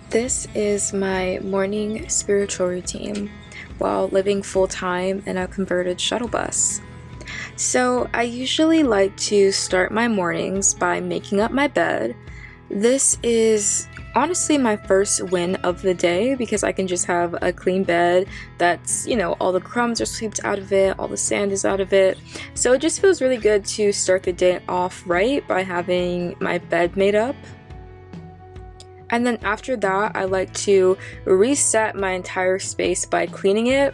This is my morning spiritual routine while living full-time in a converted shuttle bus. So I usually like to start my mornings by making up my bed. This is honestly my first win of the day because I can just have a clean bed that's, all the crumbs are swept out of it, all the sand is out of it. So it just feels really good to start the day off right by having my bed made up. And then after that, I like to reset my entire space by cleaning it.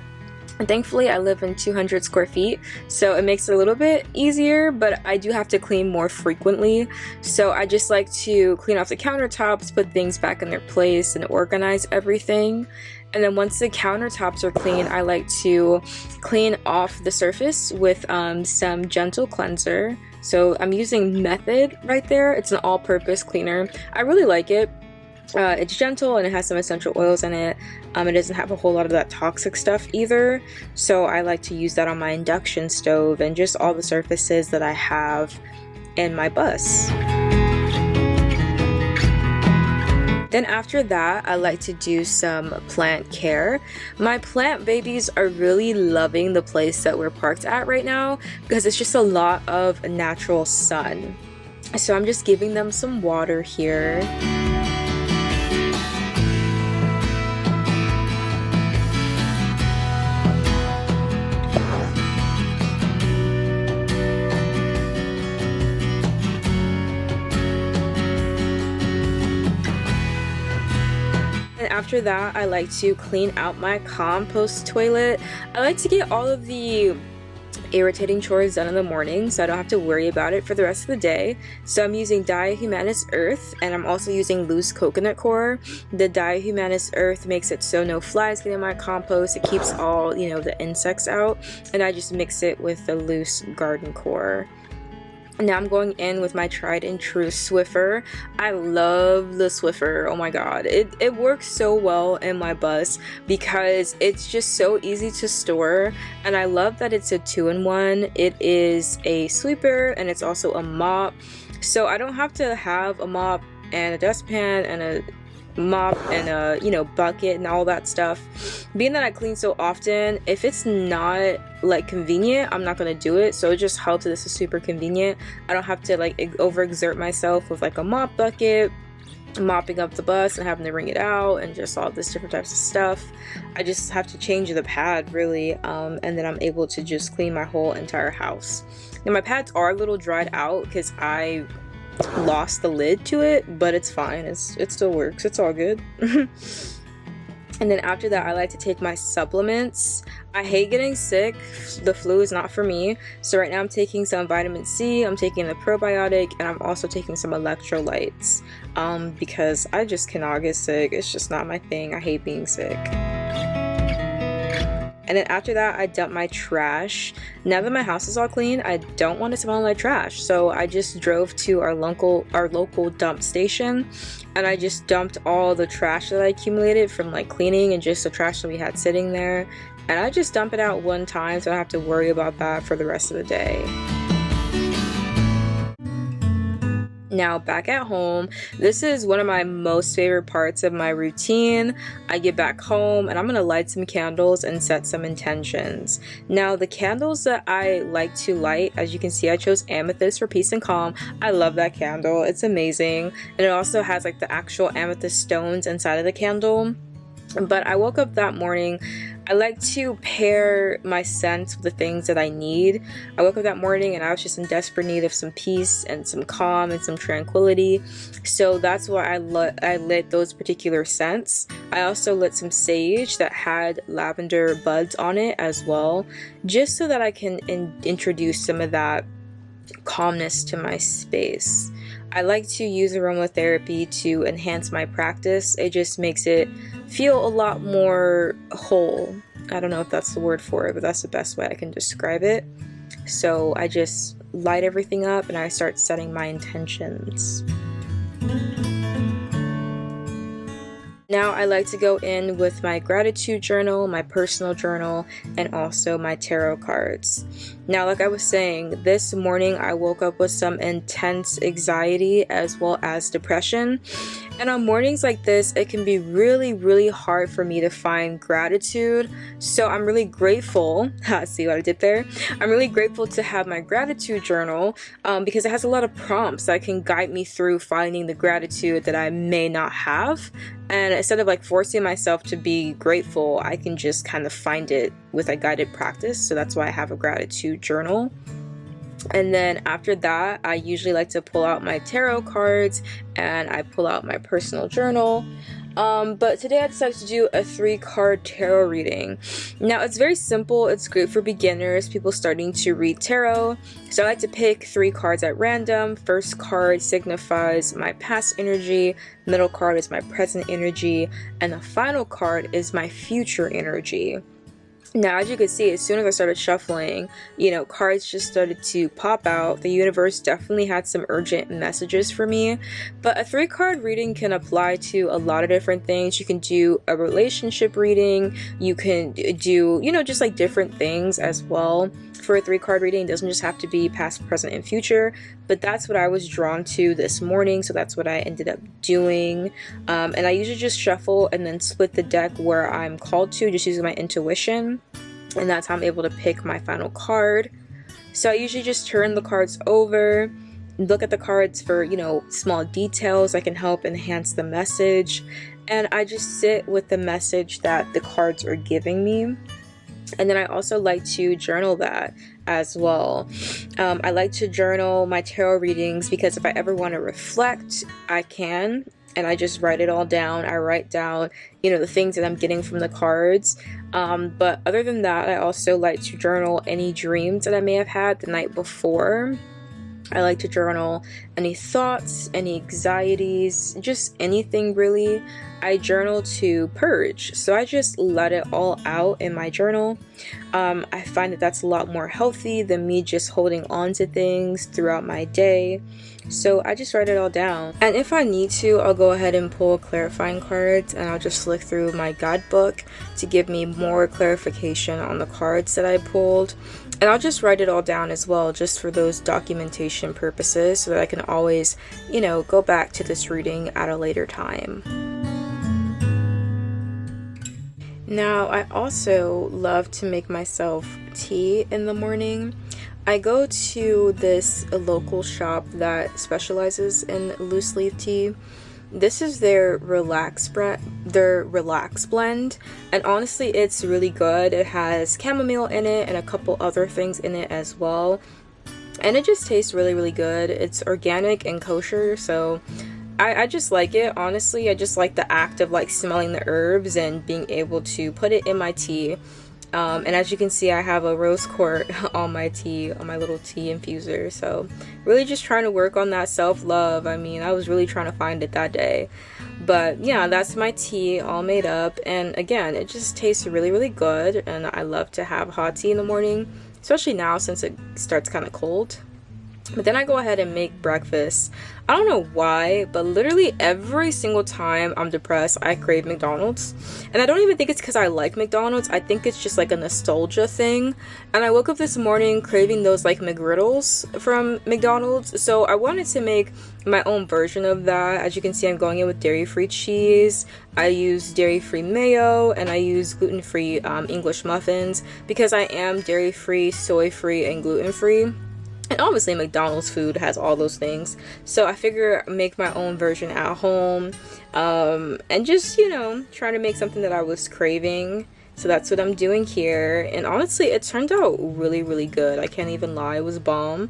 And thankfully, I live in 200 square feet, so it makes it a little bit easier, but I do have to clean more frequently. So I just like to clean off the countertops, put things back in their place, and organize everything. And then once the countertops are clean, I like to clean off the surface with some gentle cleanser. So I'm using Method right there. It's an all-purpose cleaner. I really like it. It's gentle and it has some essential oils in it. It doesn't have a whole lot of that toxic stuff either, so I like to use that on my induction stove and just all the surfaces that I have in my bus. Then after that, I like to do some plant care. My plant babies are really loving the place that we're parked at right now because it's just a lot of natural sun. So I'm just giving them some water here. After that, I like to clean out my compost toilet. I like to get all of the irritating chores done in the morning so I don't have to worry about it for the rest of the day. So I'm using diatomaceous earth, and I'm also using loose coconut coir. The diatomaceous earth makes it so no flies get in my compost. It keeps all, the insects out, and I just mix it with the loose garden coir. Now I'm going in with my tried and true Swiffer. I love the Swiffer. Oh my god. It works so well in my bus because it's just so easy to store, and I love that it's a 2-in-1. It is a sweeper and it's also a mop. So I don't have to have a mop and a dustpan and a mop and a bucket and all that stuff. Being that I clean so often, if it's not convenient, I'm not gonna do it. So it just helps that this is super convenient. I don't have to overexert myself with a mop bucket, mopping up the bus and having to wring it out and just all this different types of stuff. I just have to change the pad really, and then I'm able to just clean my whole entire house. Now my pads are a little dried out because I lost the lid to it, but it's fine. It still works. It's all good. And then after that, I like to take my supplements. I hate getting sick. The flu is not for me. So right now I'm taking some vitamin C, I'm taking the probiotic, and I'm also taking some electrolytes because I just cannot get sick. It's just not my thing. I hate being sick. And then after that, I dump my trash. Now that my house is all clean, I don't want to smell like trash. So I just drove to our local dump station, and I just dumped all the trash that I accumulated from cleaning and just the trash that we had sitting there. And I just dump it out one time so I don't have to worry about that for the rest of the day. Now back at home, this is one of my most favorite parts of my routine. I get back home and I'm gonna light some candles and set some intentions. Now the candles that I like to light, as you can see, I chose amethyst for peace and calm. I love that candle. It's amazing. And it also has the actual amethyst stones inside of the candle. But I woke up that morning, I like to pair my scents with the things that I need. I woke up that morning and I was just in desperate need of some peace and some calm and some tranquility. So that's why I lit those particular scents. I also lit some sage that had lavender buds on it as well, just so that I can introduce some of that calmness to my space. I like to use aromatherapy to enhance my practice. It just makes it feel a lot more whole. I don't know if that's the word for it, but that's the best way I can describe it. So I just light everything up and I start setting my intentions. Now I like to go in with my gratitude journal, my personal journal, and also my tarot cards. Now, like I was saying, this morning I woke up with some intense anxiety as well as depression. And And on mornings like this, it can be really, really hard for me to find gratitude. So I'm really grateful. See what I did there? I'm really grateful to have my gratitude journal because it has a lot of prompts that can guide me through finding the gratitude that I may not have. And instead of like forcing myself to be grateful, I can just kind of find it with a guided practice. So that's why I have a gratitude journal. And then after that, I usually like to pull out my tarot cards and I pull out my personal journal. But today I decided to do a 3-card tarot reading. Now it's very simple. It's great for beginners, people starting to read tarot. So I like to pick 3 cards at random. First card signifies my past energy, middle card is my present energy, and the final card is my future energy. Now, as you can see, as soon as I started shuffling, cards just started to pop out. The universe definitely had some urgent messages for me. But a 3-card reading can apply to a lot of different things. You can do a relationship reading. You can do, just like different things as well. For a 3-card reading, it doesn't just have to be past, present, and future. But that's what I was drawn to this morning, so that's what I ended up doing. And I usually just shuffle and then split the deck where I'm called to, just using my intuition. And that's how I'm able to pick my final card. So I usually just turn the cards over, look at the cards for, small details that can help enhance the message. And I just sit with the message that the cards are giving me. And then I also like to journal that as well. I like to journal my tarot readings because if I ever want to reflect, I can. And I just write it all down. I write down, the things that I'm getting from the cards. But other than that, I also like to journal any dreams that I may have had the night before. I like to journal any thoughts, any anxieties, just anything really. I journal to purge, so I just let it all out in my journal. I find that that's a lot more healthy than me just holding on to things throughout my day. So I just write it all down. And if I need to, I'll go ahead and pull clarifying cards and I'll just flick through my guidebook to give me more clarification on the cards that I pulled. And I'll just write it all down as well, just for those documentation purposes, so that I can always, go back to this reading at a later time. Now, I also love to make myself tea in the morning. I go to this local shop that specializes in loose leaf tea. This is their relax blend, and honestly it's really good. It has chamomile in it and a couple other things in it as well, and it just tastes really, really good. It's organic and kosher, so I just like it. Honestly, I just like the act of like smelling the herbs and being able to put it in my tea. And as you can see, I have a rose quart on my tea, on my little tea infuser. So really just trying to work on that self-love. I mean, I was really trying to find it that day. But yeah, that's my tea all made up. And again, it just tastes really, really good. And I love to have hot tea in the morning, especially now since it starts kind of cold. But then I go ahead and make breakfast. I don't know why, but literally every single time I'm depressed, I crave McDonald's. And I don't even think it's because I like McDonald's. I think it's just like a nostalgia thing. And I woke up this morning craving those like McGriddles from McDonald's. So I wanted to make my own version of that. As you can see, I'm going in with dairy-free cheese. I use dairy-free mayo, and I use gluten-free English muffins because I am dairy-free, soy-free, and gluten-free. And obviously McDonald's food has all those things, so I figure make my own version at home, and just try to make something that I was craving. So that's what I'm doing here, and honestly it turned out really, really good. I can't even lie, it was bomb.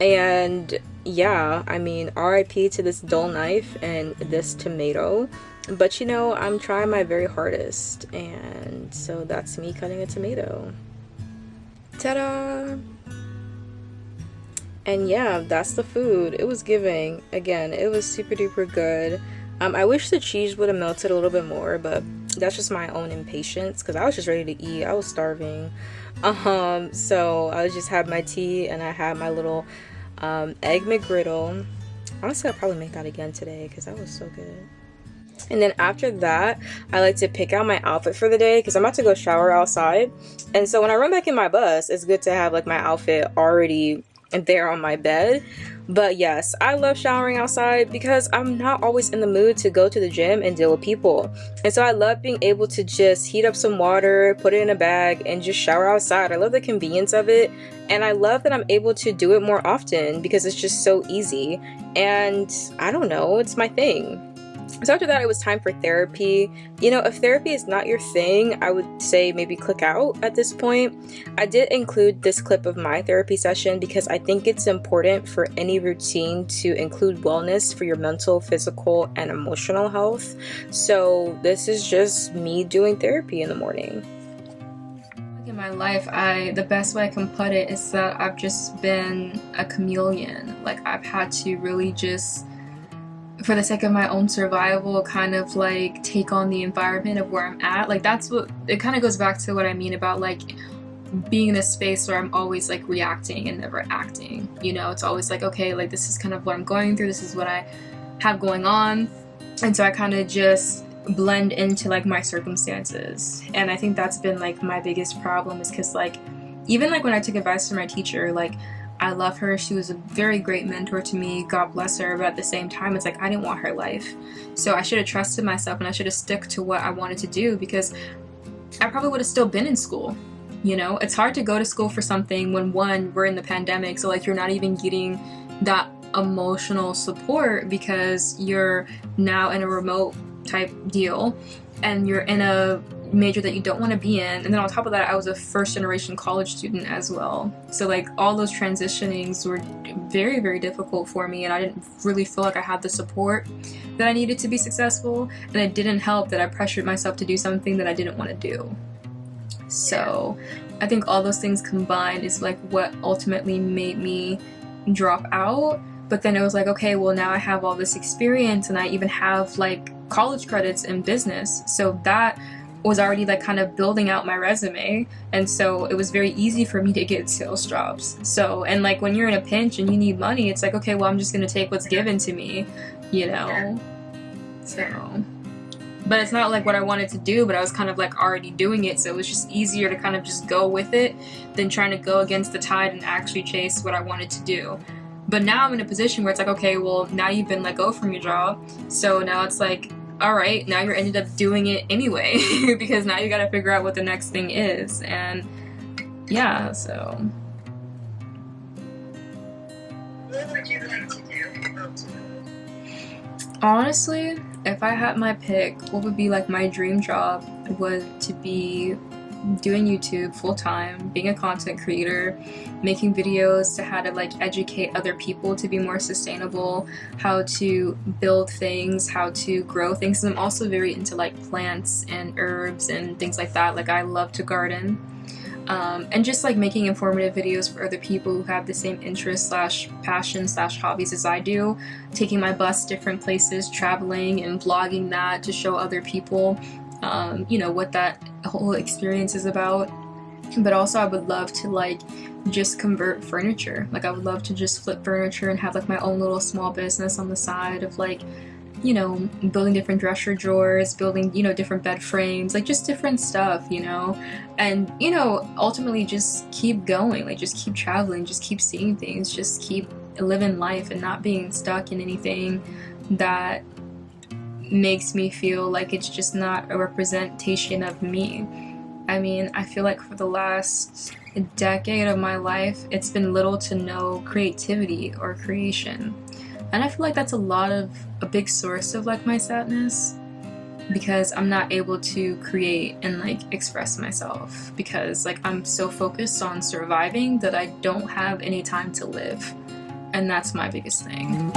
And yeah, I mean, RIP to this dull knife and this tomato, but I'm trying my very hardest. And so that's me cutting a tomato. Ta-da! And yeah, that's the food. It was giving. Again, it was super duper good. I wish the cheese would have melted a little bit more, but that's just my own impatience because I was just ready to eat. I was starving. So I just had my tea and I had my little egg McGriddle. Honestly, I'll probably make that again today because that was so good. And then after that, I like to pick out my outfit for the day because I'm about to go shower outside. And so when I run back in my bus, it's good to have like my outfit already there on my bed. But yes, I love showering outside because I'm not always in the mood to go to the gym and deal with people. And so I love being able to just heat up some water, put it in a bag, and just shower outside. I love the convenience of it. And I love that I'm able to do it more often because it's just so easy. And I don't know, it's my thing. So after that, it was time for therapy. You know, if therapy is not your thing, I would say maybe click out at this point. I did include this clip of my therapy session because I think it's important for any routine to include wellness for your mental, physical, and emotional health. So this is just me doing therapy in the morning. In my life, the best way I can put it is that I've just been a chameleon. Like, I've had to really just, for the sake of my own survival, kind of like take on the environment of where I'm at. Like, that's what it kind of goes back to what I mean about like being in a space where I'm always like reacting and never acting. You know, it's always like, okay, like this is kind of what I'm going through, this is what I have going on. And so I kind of just blend into like my circumstances. And I think that's been like my biggest problem, is because like even like when I took advice from my teacher, like I love her, she was a very great mentor to me, God bless her, but at the same time it's like I didn't want her life. So I should have trusted myself and I should have stuck to what I wanted to do, because I probably would have still been in school. You know, it's hard to go to school for something when, one, we're in the pandemic, so like you're not even getting that emotional support because you're now in a remote type deal and you're in a major that you don't want to be in. And then on top of that, I was a first generation college student as well. So like all those transitionings were very, very difficult for me, and I didn't really feel like I had the support that I needed to be successful. And it didn't help that I pressured myself to do something that I didn't want to do. So I think all those things combined is like what ultimately made me drop out. But then it was like, okay, well now I have all this experience and I even have like college credits in business. So that was already like kind of building out my resume. And so it was very easy for me to get sales jobs. So, and like when you're in a pinch and you need money, it's like, okay, well I'm just gonna take what's given to me, you know? So, but it's not like what I wanted to do, but I was kind of like already doing it. So it was just easier to kind of just go with it than trying to go against the tide and actually chase what I wanted to do. But now I'm in a position where it's like, okay, well now you've been let go from your job. So now it's like, all right, now you're ended up doing it anyway because now you got to figure out what the next thing is. And yeah, so. What would you like to do? Honestly, if I had my pick, what would be like my dream job would to be doing YouTube full-time, being a content creator, making videos to how to like educate other people to be more sustainable, how to build things, how to grow things. And I'm also very into like plants and herbs and things like that. Like I love to garden. And just like making informative videos for other people who have the same interests / passion / hobbies as I do, taking my bus different places, traveling and vlogging that to show other people you know, what that whole experience is about. But also I would love to like just convert furniture. Like I would love to just flip furniture and have like my own little small business on the side of like, you know, building different dresser drawers, building, you know, different bed frames, like just different stuff, you know, and, you know, ultimately just keep going, like just keep traveling, just keep seeing things, just keep living life and not being stuck in anything that makes me feel like it's just not a representation of me. I mean, I feel like for the last decade of my life, it's been little to no creativity or creation. And I feel like that's a big source of like my sadness, because I'm not able to create and like express myself because like I'm so focused on surviving that I don't have any time to live. And that's my biggest thing.